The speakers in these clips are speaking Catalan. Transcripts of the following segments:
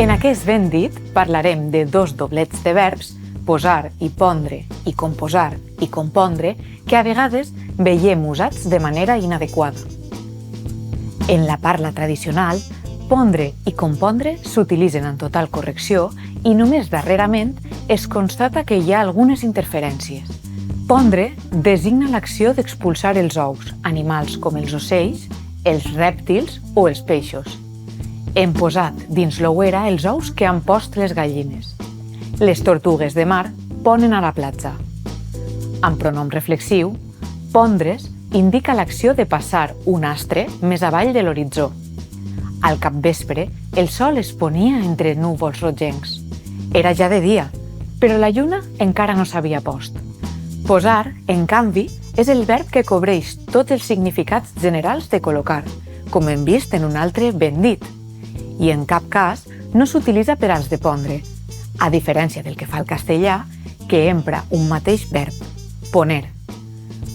En aquest ben dit parlarem de dos doblets de verbs, posar i pondre, i composar i compondre, que a vegades veiem usats de manera inadequada. En la parla tradicional, pondre i compondre s'utilitzen en total correcció i només darrerament es constata que hi ha algunes interferències. Pondre designa l'acció d'expulsar els ous, animals com els ocells, els rèptils o els peixos. Hem posat dins l'ouera els ous que han post les gallines. Les tortugues de mar ponen a la platja. En pronom reflexiu, pondre's indica l'acció de passar un astre més avall de l'horitzó. Al capvespre, el sol es ponia entre núvols rogencs. Era ja de dia, però la lluna encara no s'havia post. Posar, en canvi, és el verb que cobreix tots els significats generals de col·locar, com hem vist en un altre ben dit. I en cap cas no s'utilitza per als de pondre, a diferència del que fa el castellà, que empra un mateix verb, poner.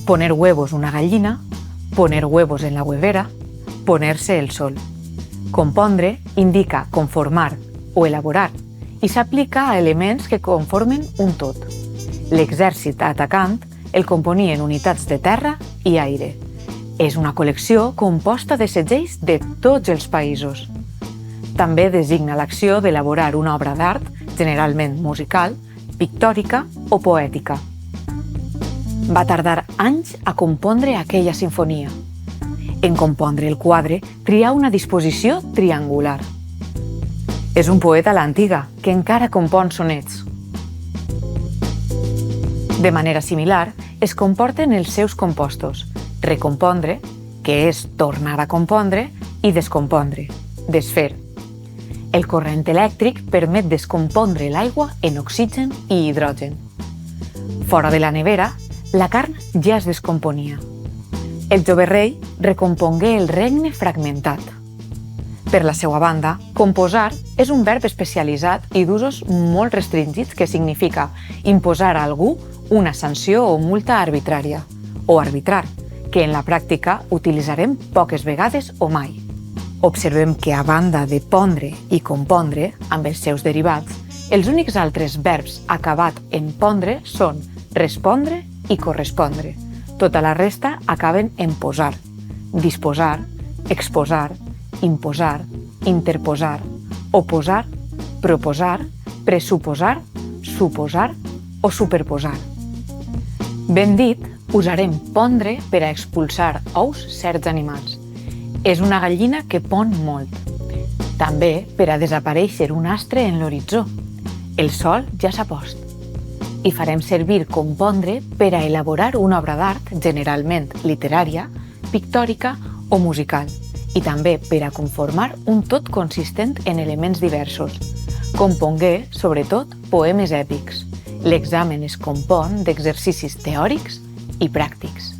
Poner huevos una gallina, poner huevos en la huevera, ponerse el sol. Compondre indica conformar o elaborar i s'aplica a elements que conformen un tot. L'exèrcit atacant el componia en unitats de terra i aire. És una col·lecció composta de segells de tots els països. També designa l'acció d'elaborar una obra d'art, generalment musical, pictòrica o poètica. Va tardar anys a compondre aquella sinfonia. En compondre el quadre trià una disposició triangular. És un poeta a l'antiga, que encara compon sonets. De manera similar, es comporten els seus compostos, recompondre, que és tornar a compondre, i descompondre, desfer. El corrent elèctric permet descompondre l'aigua en oxigen i hidrogen. Fora de la nevera, la carn ja es descomponia. El jove rei recompongué el regne fragmentat. Per la seva banda, composar és un verb especialitzat i d'usos molt restringits que significa imposar a algú una sanció o multa arbitrària, o arbitrar, que en la pràctica utilitzarem poques vegades o mai. Observem que a banda de pondre i compondre, amb els seus derivats, els únics altres verbs acabat en pondre són respondre i correspondre. Tota la resta acaben en posar, disposar, exposar, imposar, interposar, oposar, proposar, pressuposar, suposar o superposar. Ben dit, usarem pondre per a expulsar ous certs animals. És una gallina que pon molt. També per a desaparèixer un astre en l'horitzó. El sol ja s'ha post. I farem servir compondre per a elaborar una obra d'art, generalment literària, pictòrica o musical, i també per a conformar un tot consistent en elements diversos. Compongué, sobretot, poemes èpics. L'examen es compon d'exercicis teòrics i pràctics.